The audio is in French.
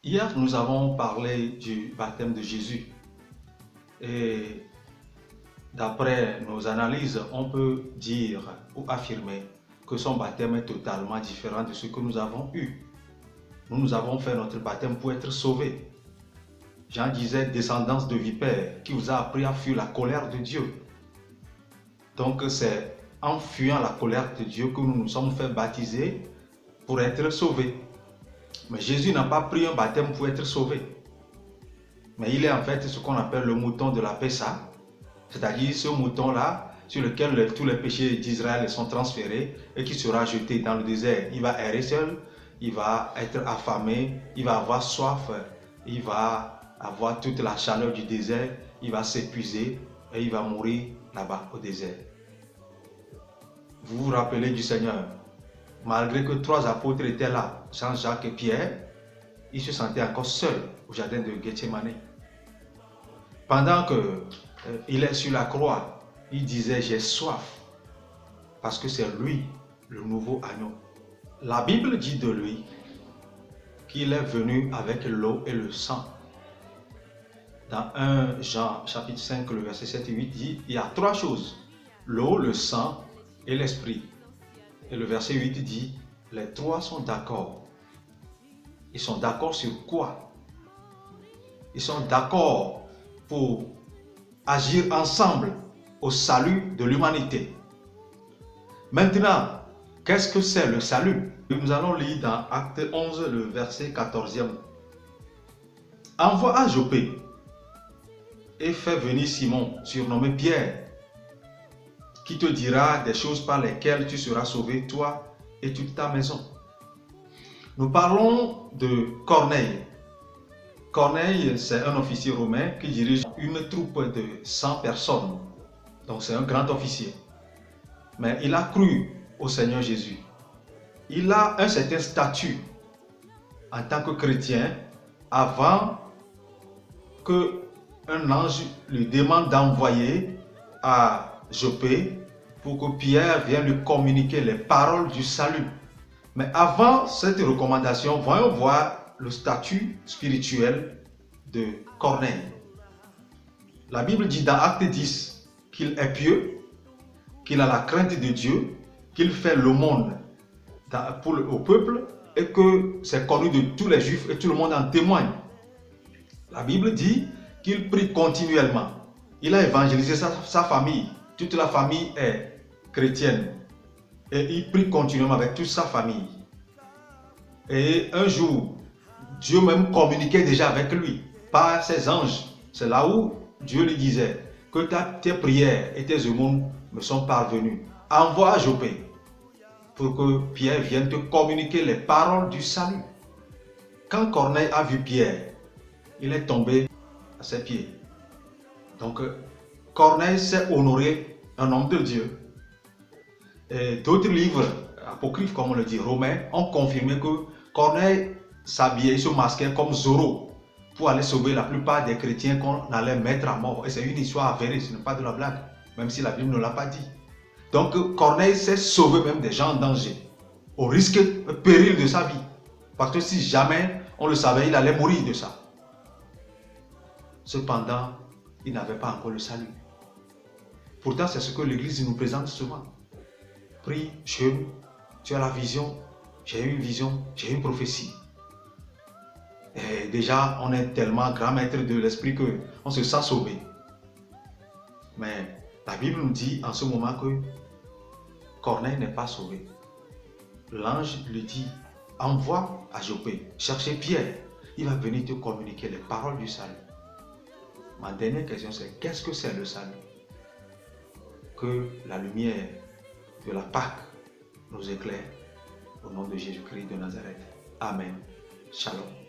Hier, nous avons parlé du baptême de Jésus et d'après nos analyses, on peut dire ou affirmer que son baptême est totalement différent de ce que nous avons eu. Nous avons fait notre baptême pour être sauvés. Jean disait, descendance de vipères, qui vous a appris à fuir la colère de Dieu. Donc c'est en fuyant la colère de Dieu que nous nous sommes fait baptiser pour être sauvés. Mais Jésus n'a pas pris un baptême pour être sauvé. Mais il est en fait ce qu'on appelle le mouton de la Pessa, c'est-à-dire ce mouton-là sur lequel tous les péchés d'Israël sont transférés et qui sera jeté dans le désert. Il va errer seul, il va être affamé, il va avoir soif, il va avoir toute la chaleur du désert, il va s'épuiser et il va mourir là-bas au désert. Vous vous rappelez du Seigneur, malgré que 3 apôtres étaient là, Jean-Jacques et Pierre, il se sentait encore seul au jardin de Gethsémane. Pendant qu'il est sur la croix, il disait « j'ai soif » parce que c'est lui, le nouveau agneau. La Bible dit de lui qu'il est venu avec l'eau et le sang. Dans 1 Jean chapitre 5, le verset 7 et 8 dit il y a 3 choses, l'eau, le sang et l'esprit. Et le verset 8 dit les 3 sont d'accord. Ils sont d'accord sur quoi? Ils sont d'accord pour agir ensemble au salut de l'humanité. Maintenant, qu'est-ce que c'est le salut? Nous allons lire dans Acte 11, le verset 14e. Envoie à Joppé et fais venir Simon, surnommé Pierre, qui te dira des choses par lesquelles tu seras sauvé, toi et toute ta maison. Nous parlons de Corneille. Corneille, c'est un officier romain qui dirige une troupe de 100 personnes. Donc c'est un grand officier. Mais il a cru au Seigneur Jésus. Il a un certain statut en tant que chrétien avant qu'un ange lui demande d'envoyer à Joppé pour que Pierre vienne lui communiquer les paroles du salut. Mais avant cette recommandation, voyons voir le statut spirituel de Corneille. La Bible dit dans Acte 10 qu'il est pieux, qu'il a la crainte de Dieu, qu'il fait l'aumône au peuple et que c'est connu de tous les Juifs et tout le monde en témoigne. La Bible dit qu'il prie continuellement. Il a évangélisé sa famille. Toute la famille est chrétienne. Et il prie continuellement avec toute sa famille. Et un jour, Dieu même communiquait déjà avec lui par ses anges. C'est là où Dieu lui disait que tes prières et tes aumônes me sont parvenues. Envoie à Joppé pour que Pierre vienne te communiquer les paroles du salut. Quand Corneille a vu Pierre, il est tombé à ses pieds. Donc Corneille s'est honoré un homme de Dieu. Et d'autres livres apocryphes, comme on le dit, romains, ont confirmé que Corneille s'habillait, il se masquait comme Zorro pour aller sauver la plupart des chrétiens qu'on allait mettre à mort. Et c'est une histoire avérée, ce n'est pas de la blague, même si la Bible ne l'a pas dit. Donc Corneille s'est sauvé même des gens en danger, au risque, péril de sa vie. Parce que si jamais on le savait, il allait mourir de ça. Cependant, il n'avait pas encore le salut. Pourtant, c'est ce que l'Église nous présente souvent. Prie, jeûne, tu as la vision, j'ai une vision, j'ai une prophétie. Et déjà, on est tellement grand maître de l'esprit qu'on se sent sauvé. Mais la Bible nous dit en ce moment que Corneille n'est pas sauvé. L'ange lui dit, envoie à Joppé, cherchez Pierre, il va venir te communiquer les paroles du salut. Ma dernière question c'est, qu'est-ce que c'est le salut? Que la lumière de la Pâque nous éclaire au nom de Jésus-Christ de Nazareth. Amen. Shalom.